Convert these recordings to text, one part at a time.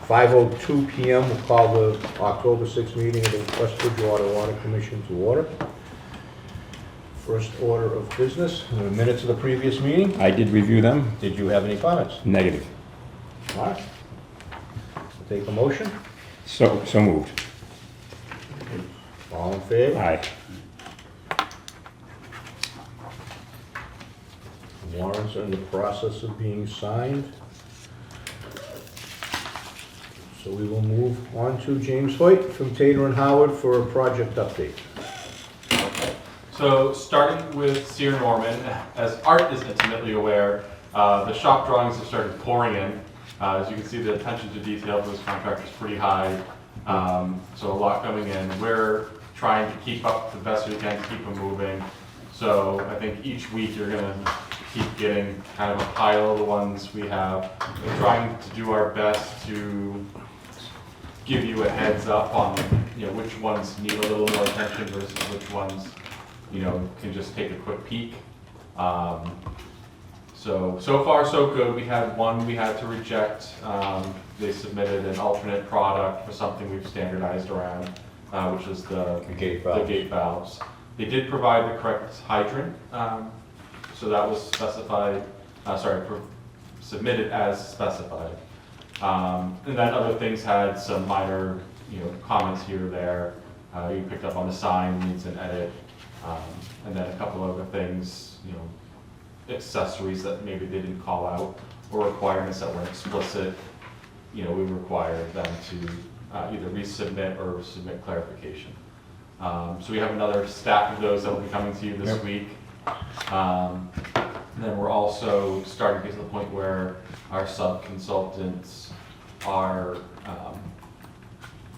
5:02 PM, we'll call the October 6th meeting of the West Bridgewater Water Commission to order. First order of business, the minutes of the previous meeting. I did review them. Did you have any comments? Negative. All right. Take a motion. So moved. All in favor? Aye. Warrants are in the process of being signed. So we will move on to James Hoyt from Tater and Howard for a project update. So starting with Sear Norman, as Art is intimately aware, the shop drawings have started pouring in. As you can see, the attention to detail for this contract is pretty high. So a lot coming in. We're trying to keep up the best we can to keep them moving. So I think each week you're gonna keep getting kind of a pile of the ones we have. We're trying to do our best to give you a heads up on, which ones need a little more attention versus which ones, can just take a quick peek. So far so good. We had one we had to reject. They submitted an alternate product for something we've standardized around, which is the gate valves. They did provide the correct hydrant, so that was specified, submitted as specified. And then other things had some minor, comments here or there. You picked up on the sign, needs an edit, and then a couple other things, accessories that maybe they didn't call out, or requirements that weren't explicit. We required them to either resubmit or submit clarification. So we have another stack of those that will be coming to you this week. And then we're also starting to get to the point where our sub-consultants are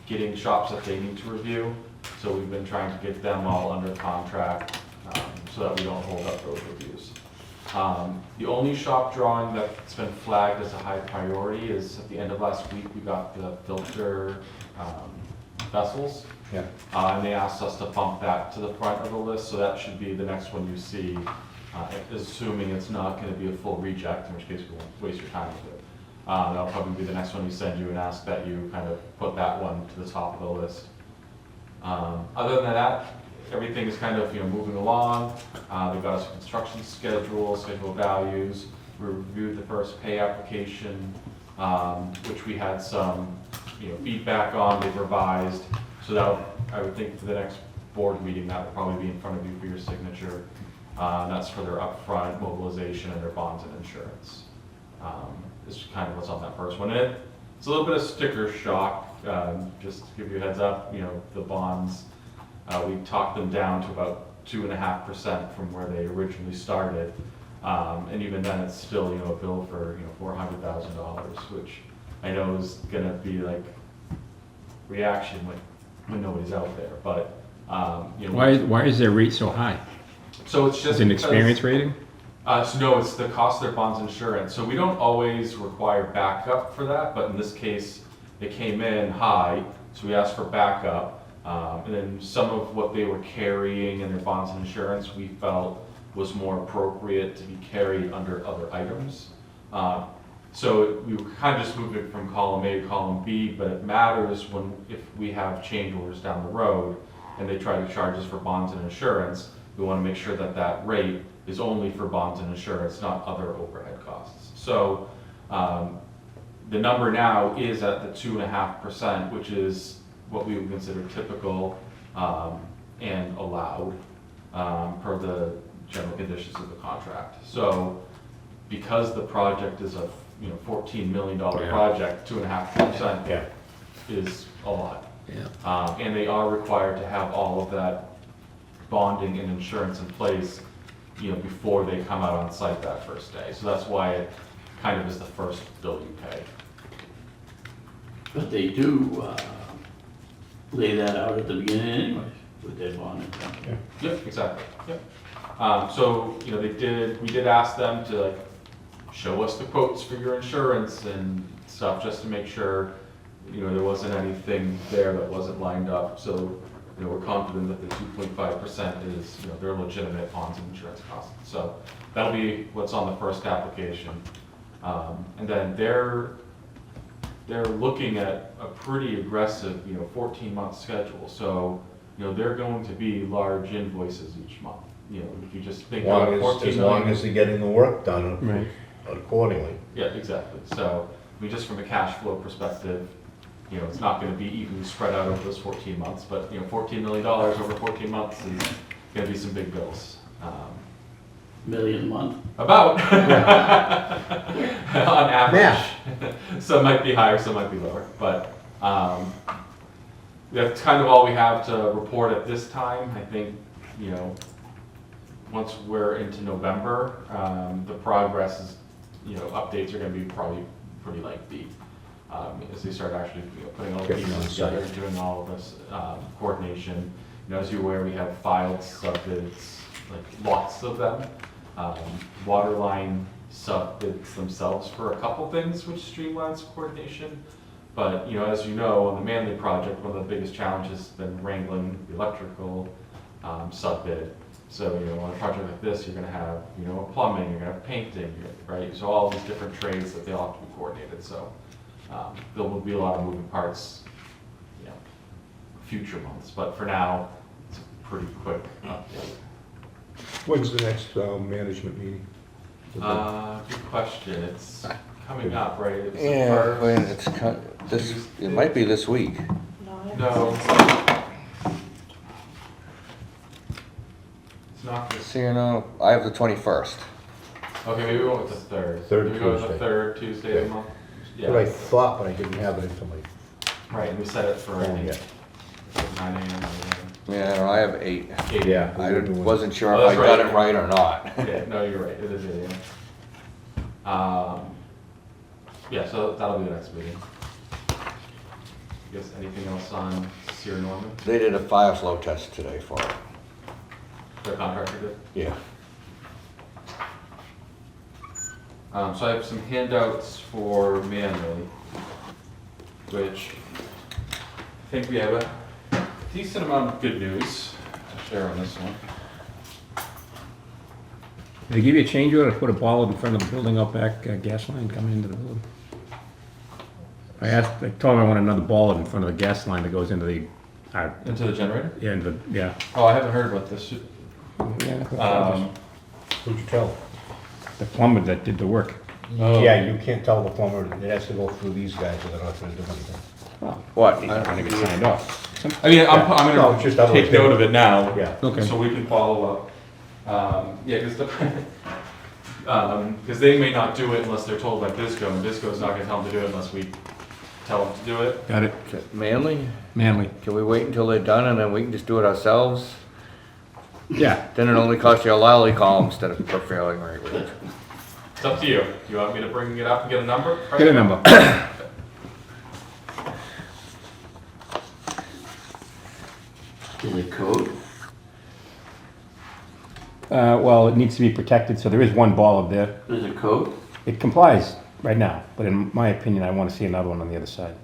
getting shops that they need to review. So we've been trying to get them all under contract so that we don't hold up those reviews. The only shop drawing that's been flagged as a high priority is at the end of last week, we got the filter vessels. Yeah. And they asked us to bump that to the front of the list, so that should be the next one you see, assuming it's not going to be a full reject, in which case we won't waste your time with it. That'll probably be the next one we send you and ask that you kind of put that one to the top of the list. Other than that, everything is kind of moving along. They've got us a construction schedule values. We reviewed the first pay application, which we had some feedback on. They've revised. So that I would think for the next board meeting that will probably be in front of you for your signature. That's for their upfront mobilization and their bonds and insurance. This is kind of what's on that first one. And it's a little bit of sticker shock. Just to give you a heads up, the bonds, we talked them down to about 2.5% from where they originally started. And even then it's still, a bill for, $400,000, which I know is gonna be like reaction when nobody's out there, but Why is their rate so high? so it's Is just it an because- experience rating? So no, it's the cost of their bonds insurance. So we don't always require backup for that, but in this case, it came in high, so we asked for backup. And then some of what they were carrying in their bonds and insurance, we felt was more appropriate to be carried under other items. So we kind of just moved it from column A to column B, but it matters if we have change orders down the road and they try to charge us for bonds and insurance, we want to make sure that that rate is only for bonds and insurance, not other overhead costs. So the number now is at the 2.5%, which is what we would consider typical and allowed per the general conditions of the contract. So because the project is a $14 million project, 2.5% is a lot. Yeah. And they are required to have all of that bonding and insurance in place, before they come out on site that first day. So that's why it kind of is the first bill you pay. But they do lay that out at the beginning anyways, with their bond and Yep, exactly. Yep. So we did ask them to show us the quotes for your insurance and stuff, just to make sure there wasn't anything there that wasn't lined up. So we're confident that the 2.5% is their legitimate bonds and insurance costs. So that'll be what's on the first application. And then their they're looking at a pretty aggressive, 14-month schedule. So, they're going to be large invoices each month. If you just think about 14 As million. long as they're getting the work done Right. accordingly. Yeah, exactly. So, just from a cash flow perspective, it's not going to be evenly spread out over those 14 months, but, $14 million over 14 months is going to be some big bills. Million a month. About, on average. Yeah. Some might be higher, some might be lower, but that's kind of all we have to report at this time. I think, once we're into November, the progress is, updates are going to be probably pretty lengthy. As they start actually putting all the Getting on pieces together, site. doing all of this coordination. As you're aware, we have filed sub-bids, like lots of them. Water line sub-bids themselves for a couple things, which streamlines coordination. But, as you know, on the Manley project, one of the biggest challenges has been wrangling the electrical sub-bid. So, on a project like this, you're gonna have, plumbing, you're gonna have painting, right? So all these different trades that they all have to be coordinated, so there will be a lot of moving parts, future months. But for now, it's a pretty quick update. When's the next management meeting? Good question. It's coming up, right? It's the Yeah, first- when it's this, it might be this week. No. It's not this. So you know, I have the 21st. Okay, maybe we went with the third. Third Maybe we go with the Tuesday. third Tuesday of the month. What I thought, but I didn't have it until my Right, and we set it for, I phone think, yet. 9 a.m. Yeah, no, I have 8. 8 Yeah. I wasn't sure Oh, if I that's got right. it right or not. Yeah, no, you're right, it is 8 a.m. Yeah, so that'll be the next meeting. I guess anything else on Sierra Norman? They did a fire flow test today for it. The contractor did? Yeah. So I have some handouts for Manley, which I think we have a decent amount of good news to share on this one. Did they give you a change order to put a ball in front of the building out back, gas line coming into the building? I told him I want another ball in front of the gas line that goes into the, Into the generator? yeah. Oh, I haven't heard about this. Who'd you tell? The plumber that did the work. Oh. Yeah, you can't tell the plumber, it has to go through these guys, or they're not gonna do anything. What? He's not gonna get signed off. I mean, I'm No, gonna it's just otherwise take note of it now. Yeah. Okay. So we can follow up. Yeah, because they may not do it unless they're told by Bisco, and Bisco's not gonna tell them to do it unless we tell them to do it. Got it. Manly? Manly. Can we wait until they're done and then we can just do it ourselves? Yeah. Then it only costs you a lolly column instead of prevailing rate. It's up to you. Do you want me to bring it up and get a number? Get a number. Is it code? Well, it needs to be protected, so there is one ball up there. Is it code? It complies right now, but in my opinion, I want to see another one on the other side.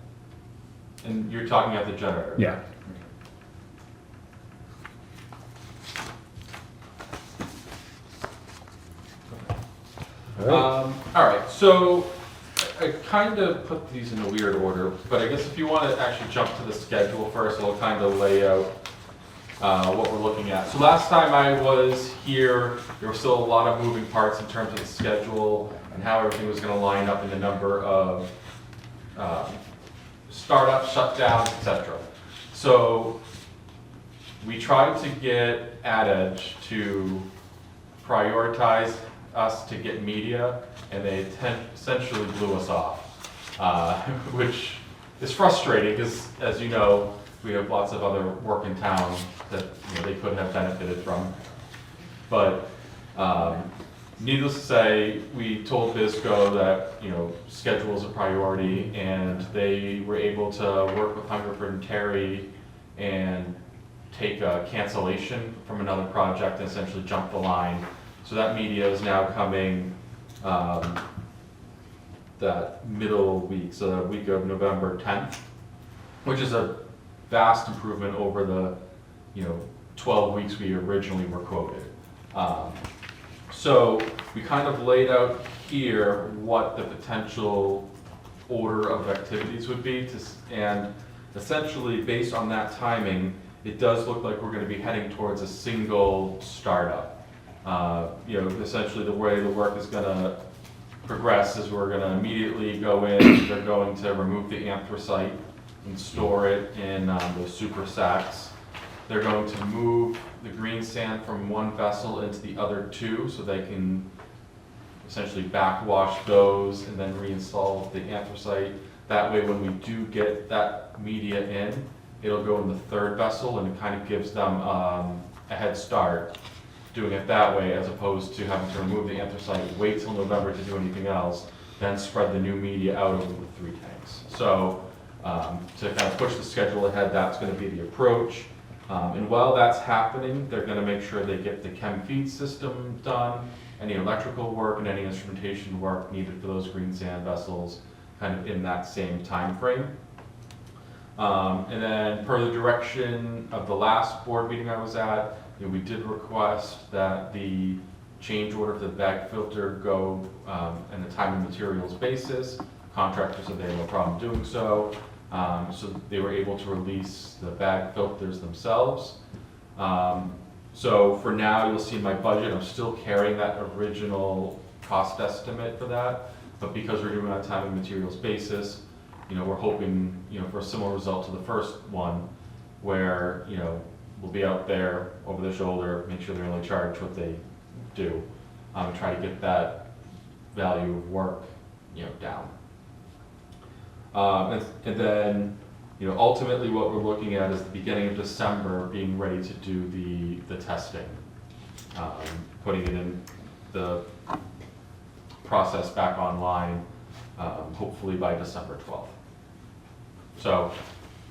And you're talking about the generator? Yeah. All All right, so I kind of put these in a weird order, but I guess if you want to actually jump to the schedule first, I'll kind of lay out what we're looking at. So last time I was here, there were still a lot of moving parts in terms of the schedule and how everything was going to line up in the number of startups, shutdowns, etc. So we tried to get AdEdge to prioritize us to get media, and they essentially blew us off, which is frustrating because, as you know, we have lots of other work in town that they could have benefited from. But needless to say, we told Bisco that schedule is a priority, and they were able to work with Hungerford and Terry and take a cancellation from another project and essentially jump the line. So that media is now coming that middle week, so the week of November 10th, which is a vast improvement over the 12 weeks we originally were quoted. So we kind of laid out here what the potential order of activities would be and essentially based on that timing, it does look like we're gonna be heading towards a single startup. Essentially the way the work is gonna progress is we're gonna immediately go in, they're going to remove the anthracite and store it in those super sacks. They're going to move the green sand from one vessel into the other two so they can essentially backwash those and then reinstall the anthracite. That way when we do get that media in, it'll go in the third vessel and it kind of gives them a head start doing it that way as opposed to having to remove the anthracite, wait till November to do anything else, then spread the new media out over the 3 tanks. So to kind of push the schedule ahead, that's going to be the approach. And while that's happening, they're going to make sure they get the chem feed system done, any electrical work and any instrumentation work needed for those green sand vessels kind of in that same time frame. And then per the direction of the last board meeting I was at, we did request that the change order for the bag filter go in a time and materials basis. Contractors said they had no problem doing so. So they were able to release the bag filters themselves. So for now, you'll see in my budget, I'm still carrying that original cost estimate for that. But because we're doing it on a time and materials basis, we're hoping, for a similar result to the first one, where, we'll be out there over the shoulder, make sure they only charge what they do, and try to get that value of work, down. And then, ultimately what we're looking at is the beginning of December being ready to do the testing, putting it in the process back online, hopefully by December 12th. So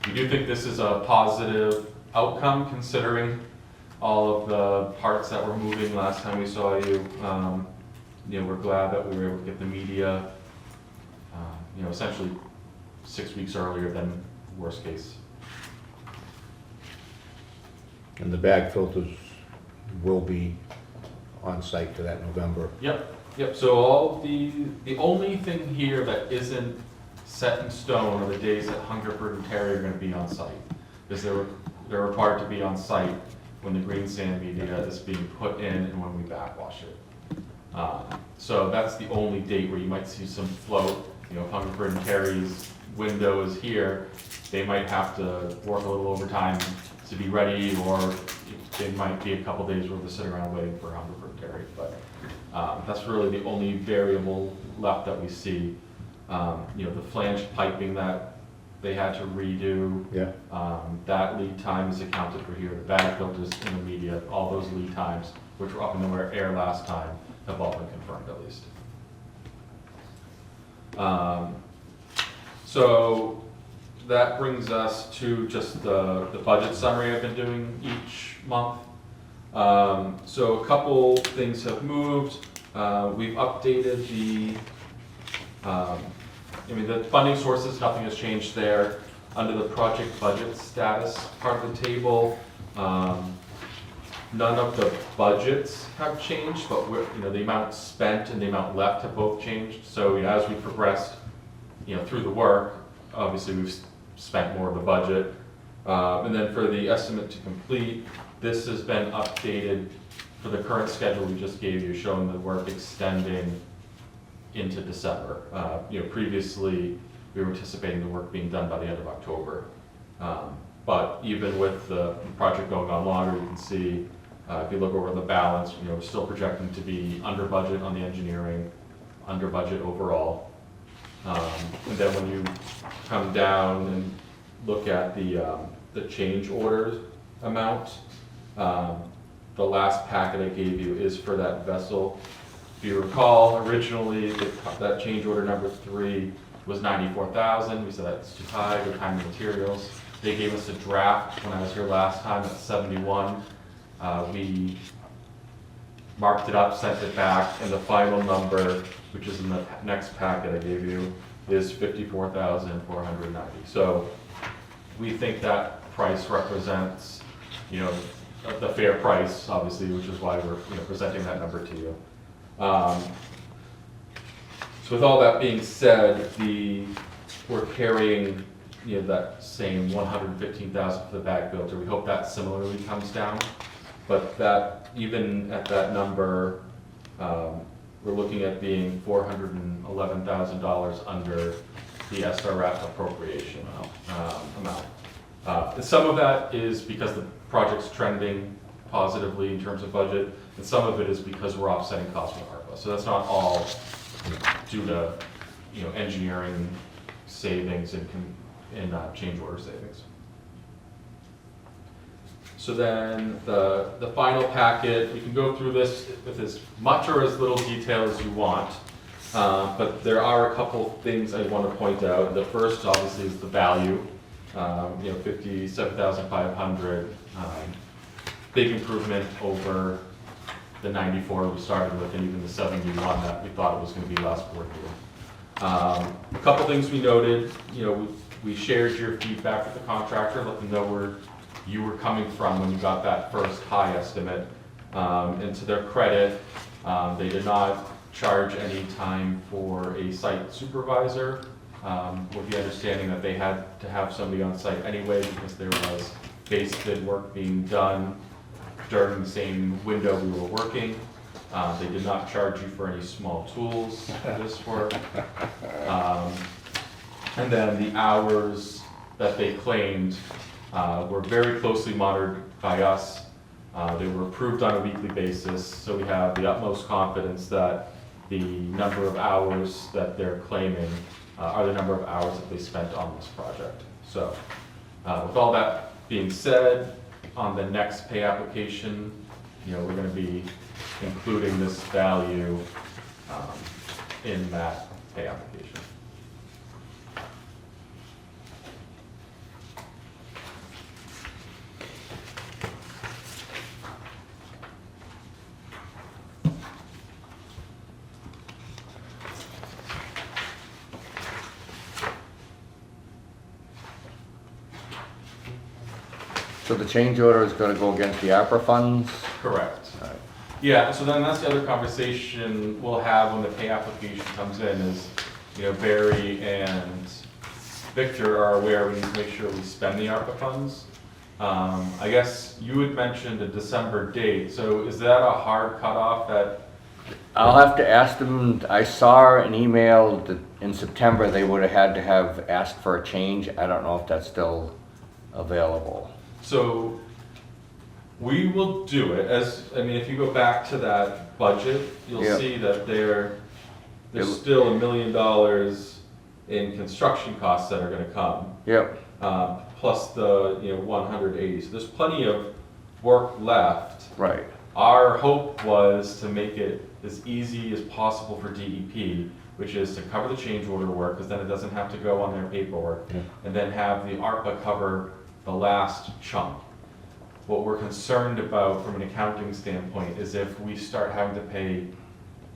we do think this is a positive outcome considering all of the parts that were moving last time we saw you. We're glad that we were able to get the media, essentially 6 weeks earlier than worst case. And the bag filters will be on site for that November. Yep, so all the only thing here that isn't set in stone are the days that Hungerford and Terry are gonna be on site. Because they're required to be on site when the green sand media is being put in and when we backwash it. So that's the only date where you might see some float. If Hungerford and Terry's window is here, they might have to work a little overtime to be ready, or it might be a couple days where they're sitting around waiting for Hungerford and Terry. But that's really the only variable left that we see. The flange piping that they had to redo, Yeah. that lead time is accounted for here. The bag filters in the media, all those lead times, which were up in the air last time, have all been confirmed at least. So that brings us to just the budget summary I've been doing each month. So a couple things have moved. We've updated the funding sources, nothing has changed there. Under the project budget status part of the table, none of the budgets have changed, but the amount spent and the amount left have both changed. So as we progressed through the work, obviously we've spent more of the budget. And then for the estimate to complete, this has been updated for the current schedule we just gave you, showing the work extending into December. Previously we were anticipating the work being done by the end of October. But even with the project going on longer, you can see if you look over the balance, we're still projecting to be under budget on the engineering, under budget overall. And then when you come down and look at the change orders amount, the last packet I gave you is for that vessel. If you recall, originally that change order number 3 was 94,000. We said that's too high, good time and materials. They gave us a draft when I was here last time at 71. We marked it up, sent it back, and the final number, which is in the next packet I gave you, is 54,490. So we think that price represents, the fair price, obviously, which is why we're presenting that number to you. So with all that being said, we're carrying, you know, that same 115,000 for the bag filter. We hope that similarly comes down, but that, even at that number, we're looking at being $411,000 under the SRF appropriation amount. Some of that is because the project's trending positively in terms of budget, and some of it is because we're offsetting costs with ARPA. So that's not all due to, you know, engineering savings and change order savings. So then the final packet, you can go through this with as much or as little detail as you want, but there are a couple things I want to point out. The first, obviously, is the value. You know, 57,500, big improvement over the 94 we started with, and even the 71 that we thought it was going to be last board meeting. A couple things we noted. You know, we shared your feedback with the contractor, let them know where you were coming from when you got that first high estimate. And to their credit, they did not charge any time for a site supervisor, with the understanding that they had to have somebody on site anyway because there was base bid work being done during the same window we were working. They did not charge you for any small tools for this work. And then the hours that they claimed were very closely monitored by us. They were approved on a weekly basis, so we have the utmost confidence that the number of hours that they're claiming are the number of hours that they spent on this project. So with all that being said, on the next pay application, you know, we're going to be including this value in that pay application. So the change order is gonna go against the ARPA funds? Correct. Alright. Yeah, so then that's the other conversation we'll have when the pay application comes in is, you know, Barry and Victor are aware we need to make sure we spend the ARPA funds. I guess you had mentioned a December date, so is that a hard cutoff that? I'll have to ask them. I saw an email that in September they would have had to have asked for a change. I don't know if that's still available. So we will do it I mean, if you go back to that budget, you'll Yeah. see that there's still $1 million in construction costs that are gonna come. Yep, Plus the, you know, 180. So there's plenty of work left. right. Our hope was to make it as easy as possible for DEP, which is to cover the change order work, because then it doesn't have to go on their paperwork, and then have the ARPA cover the last chunk. What we're concerned about from an accounting standpoint is if we start having to pay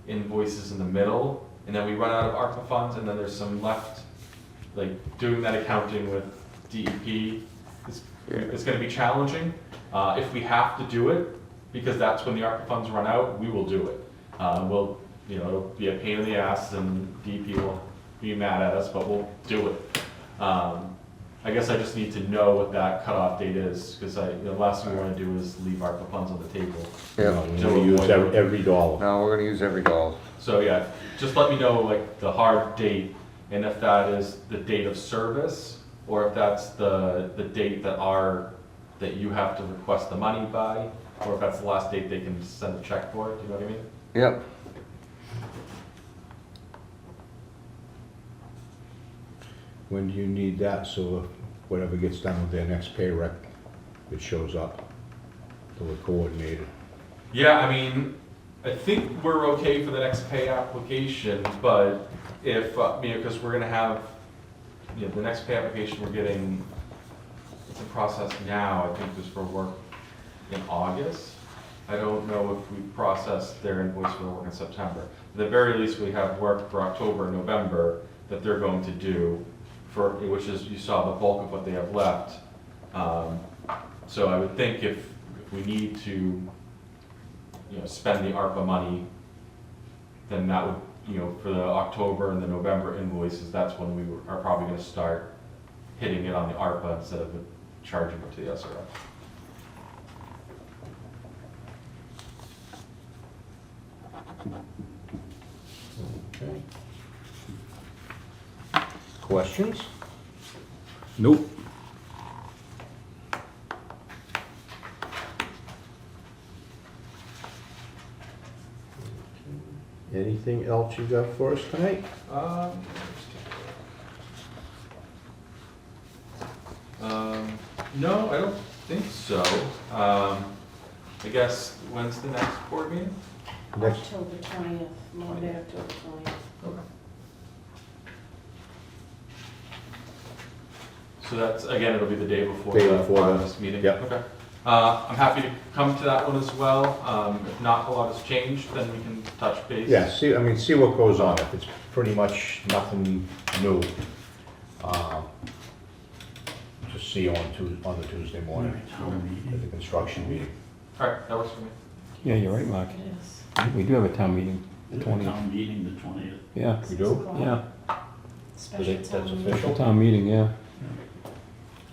invoices in the middle, and then we run out of ARPA funds, and then there's some left, like doing that accounting with DEP, it's gonna be challenging. If we have to do it, because that's when the ARPA funds run out, we will do it. We'll, you know, it'll be a pain in the ass and DEP will be mad at us, but we'll do it. I guess I just need to know what that cutoff date is, because the last thing we want to do is leave ARPA funds on the table. Yeah. We use every dollar. No, we're gonna use every dollar. So yeah, just let me know like the hard date, and if that is the date of service, or if that's the date that you have to request the money by, or if that's the last date they can send a check for it, do you know what I mean? Yep. When do you need that, so whatever gets done with their next pay rec, it shows up, so we're coordinated? Yeah, I mean, I think we're okay for the next pay application, but if, you know, because we're gonna have, you know, the next pay application we're getting, it's in process now, I think is for work in August. I don't know if we processed their invoice for the work in September. At the very least, we have work for October and November that they're going to do, for, which is, you saw the bulk of what they have left. So I would think if we need to, you know, spend the ARPA money, then that would, for the October and the November invoices, that's when we are probably gonna start hitting it on the ARPA instead of charging it to the SRF. Okay. Questions? Nope. Anything else you got for us tonight? No, I don't think so. I guess, when's the next board meeting? Next, October 20th, Monday, October 20th. Okay. So that's, again, it'll be the day before Day the before the- August meeting? yep. Okay. I'm happy to come to that one as well. If not a lot has changed, then we can touch base. yeah, see what goes on. If it's pretty much nothing new, just see you on the Tuesday morning at the construction meeting. All right, that works for me. Yeah, you're right, Mark. It is. We do have a town meeting, the The 20th. town meeting, the 20th. Yeah, You do? yeah, Special That's town meeting. official? town meeting, yeah.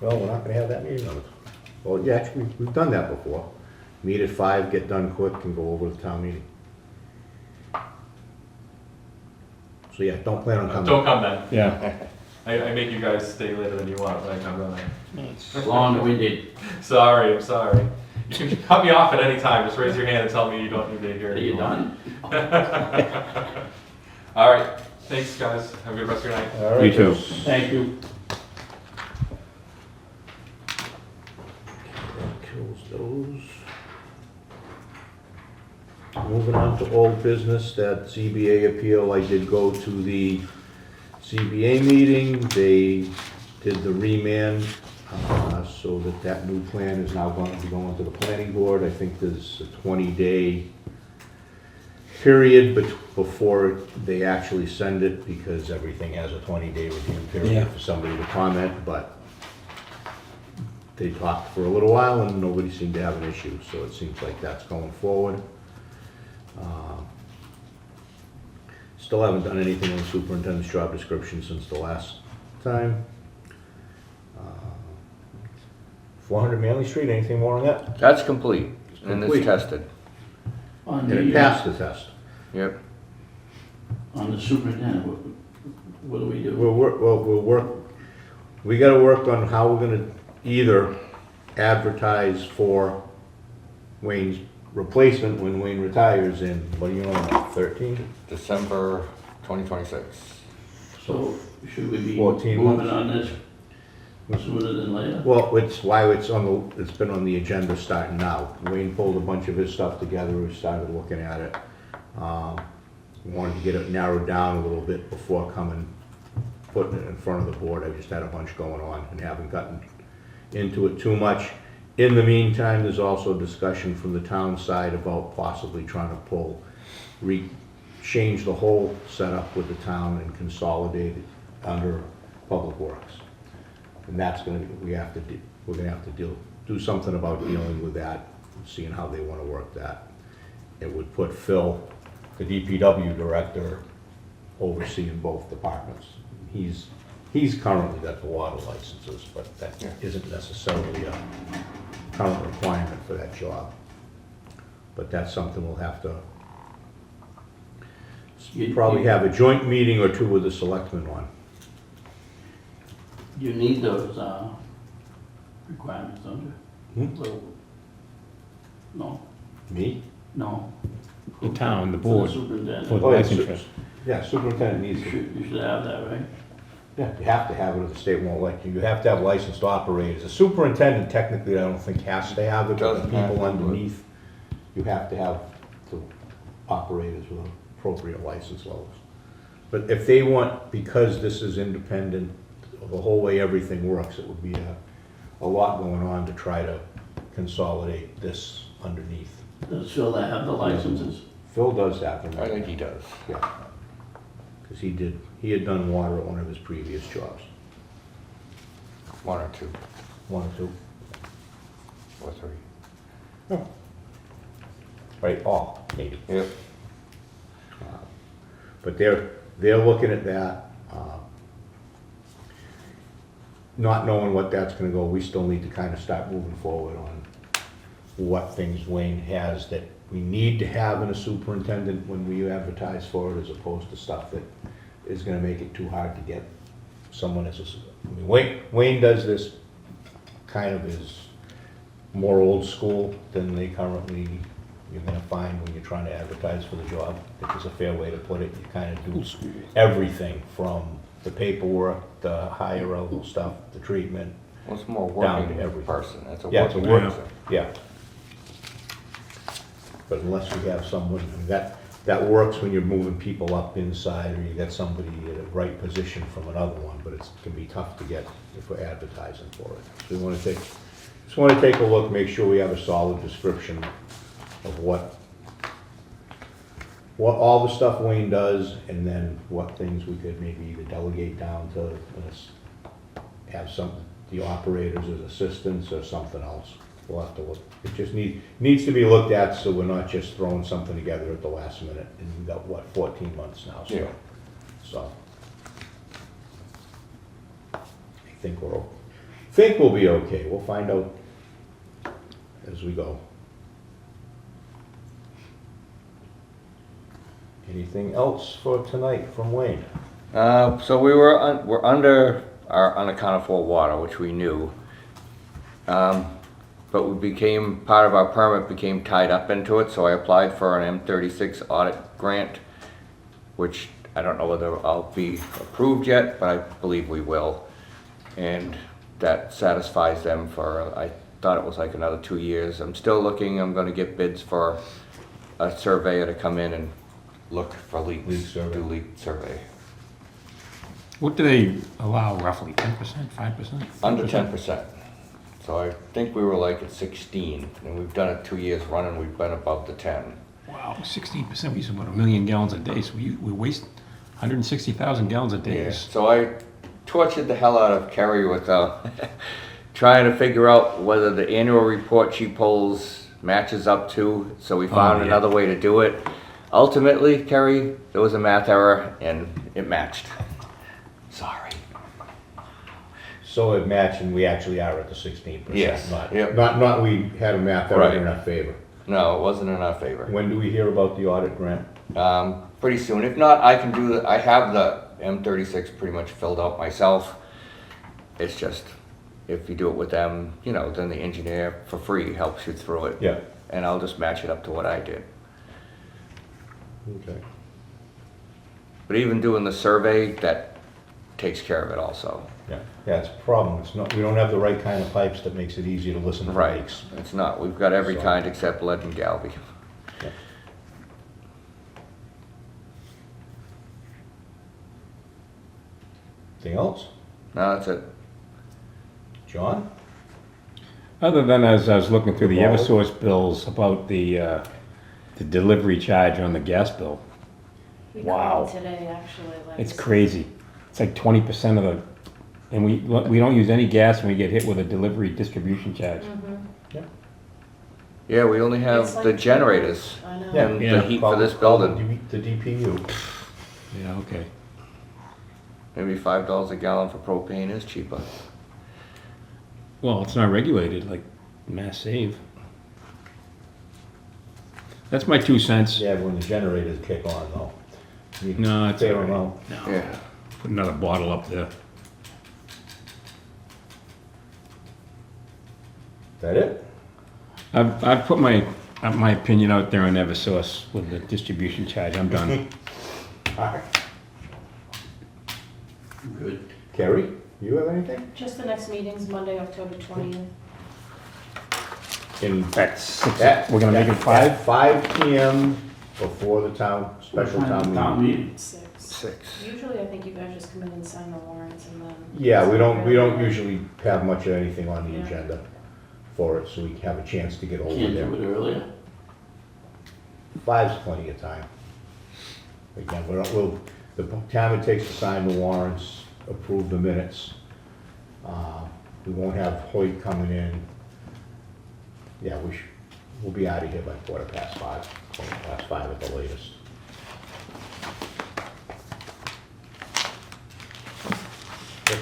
Well, we're not gonna have that meeting on it. Well, yeah, actually, we've done that before. Meet at 5, get done quick, and go over to the town meeting. So yeah, don't plan on coming. Don't come then. Yeah. I make you guys stay later than you want, but I come running. Long-winded. Sorry, I'm sorry. You can cut me off at any time. Just raise your hand and tell me you don't need to hear Are it. you done? All right. Thanks, guys. Have a good rest of your night. All right, You too. Thank you. That kills those. Moving on to old business, that ZBA appeal, I did go to the ZBA meeting. They did the remand, so that new plan is now going to be going to the planning board. I think there's a 20-day period before they actually send it, because everything has a 20-day review Yeah. period for somebody to comment, but they talked for a little while and nobody seemed to have an issue, so it seems like that's going forward. Still haven't done anything on the superintendent's job description since the last time. 400 Manley Street, anything more on that? That's complete, and it's Complete. tested. On And it the, passed the test. Yep. on the superintendent, what do we do? We gotta work on how we're gonna either advertise for Wayne's replacement when Wayne retires in, what do you know, 13? December 2026. So should we be 14 moving months. on this sooner than later? Well, it's why it's been on the agenda starting now. Wayne pulled a bunch of his stuff together, we started looking at it. Wanted to get it narrowed down a little bit before putting it in front of the board. I just had a bunch going on and haven't gotten into it too much. In the meantime, there's also discussion from the town side about possibly trying to change the whole setup with the town and consolidate it under Public Works. And that's gonna, we're gonna have to do something about dealing with that, seeing how they wanna work that. It would put Phil, the DPW director, overseeing both departments. He's currently got the water licenses, but that isn't necessarily a current requirement for that job. But that's something we'll have to probably have a joint meeting or two with the selectmen on. You need those, requirements, don't you? Hmm? Little- No, Me? no. The town, the For board, the superintendent. for the Oh, yeah, licensure. Yeah, superintendent needs to. You should have that, right? Yeah, you have to have it or the state won't let you. You have to have licensed operators. The superintendent technically, I don't think has to have it, but the Doesn't have people to, but- underneath, you have to have the operators with appropriate license levels. But if they want, because this is independent of the whole way everything works, it would be a lot going on to try to consolidate this underneath. Does Phil have the licenses? Phil does have them. I think he does. Yeah. Because he had done water at one of his previous jobs. One or two, One or two. or three. Right, all, maybe. Yep. But they're looking at that. Not knowing what that's gonna go, we still need to kind of start moving forward on what things Wayne has that we need to have in a superintendent when we advertise for it, as opposed to stuff that is gonna make it too hard to get someone as a, I mean, Wayne does this kind of is more old school than they currently, you're gonna find when you're trying to advertise for the job. If there's a fair way to put it, you kind of do everything from the paperwork, the higher level stuff, the treatment. Well, it's more Down to working everything. person, that's a Yeah, it's a working work, person. yeah. But unless we have someone, I mean, that works when you're moving people up inside, or you got somebody at a right position from another one, but it can be tough to get if we're advertising for it. So we wanna just wanna take a look, make sure we have a solid description of what all the stuff Wayne does, and then what things we could maybe either delegate down to, have the operators as assistants or something else. We'll have to look. It just needs to be looked at, so we're not just throwing something together at the last minute, and we've got, 14 months now, so. Yeah. So. I think we'll be okay. We'll find out as we go. Anything else for tonight from Wayne? So we're under our unaccounted for water, which we knew. But part of our permit became tied up into it, so I applied for an M36 audit grant, which I don't know whether I'll be approved yet, but I believe we will. And that satisfies them for, I thought it was like another 2 years. I'm still looking, I'm gonna get bids for a surveyor to come in and look for leaks. Leak survey. Do leak survey. What do they allow roughly, 10%, 5%? Under 10%. So I think we were like at 16, and we've done it 2 years running, we've been above the 10. Wow, 16%, we use about 1 million gallons a day, so we waste 160,000 gallons a day. Yeah, so I tortured the hell out of Kerry with trying to figure out whether the annual report she pulls matches up to, so we found yeah. another way to do it. Ultimately, Kerry, there was a math error, and it matched. Sorry. So it matched, and we actually are at the 16%. Yes, yep. Not we had a math error Right. in our favor. No, it wasn't in our favor. When do we hear about the audit grant? Pretty soon. If not, I can do I have the M36 pretty much filled out myself. It's just, if you do it with them, then the engineer for free helps you through it. Yeah. And I'll just match it up to what I did. Okay. But even doing the survey, that takes care of it also. Yeah, it's a problem. It's not, we don't have the right kind of pipes that makes it easier to listen to Right. leaks. It's not. We've got every So- kind except lead and galvy. Yeah. Anything else? No, that's it. John? Other than as I was looking through the Well- Eversource bills about the delivery charge on the gas bill, We Wow. called today, actually, like. it's crazy. It's like 20% of the, and we don't use any gas when we get hit with a delivery distribution charge. Yeah, we only have It's like the generators I know. and Yeah. the heat for Call- this call building. The DPU. Yeah, okay. Maybe $5 a gallon for propane is cheaper. Well, it's not regulated like Mass Save. That's my 2 cents. Yeah, when the generators kick on though. You No, it's fair all right. amount. Yeah. Put another bottle up there. Is that it? I've put my opinion out there on Eversource with the distribution charge. I'm done. Alright. Good. Kerry, you have anything? Just the next meeting's Monday, October 20th. At 6, we're gonna make it 5? At 5 PM before the special town Town meeting. meeting. 6. Usually, I think you guys just come in and sign the warrants and then. Yeah, we don't usually have much of anything on the Yeah. agenda for it, so we have a chance to get over Can't there. do it earlier. 5's plenty of time. Again, the time it takes to sign the warrants, approve the minutes. We won't have Hoyt coming in. Yeah, we'll be out of here by 5:15, 5 at the latest.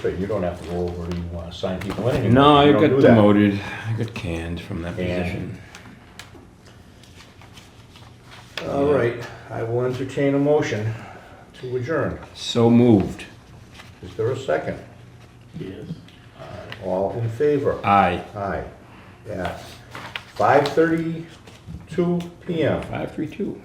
but you don't have to go over to sign people in anymore. No, I You don't got do that. demoted. I got canned from that And- position. All right, I will entertain a motion to adjourn. So moved. Is there a second? Yes. All in favor? Aye. Aye. Yeah. 5:32 PM. 532.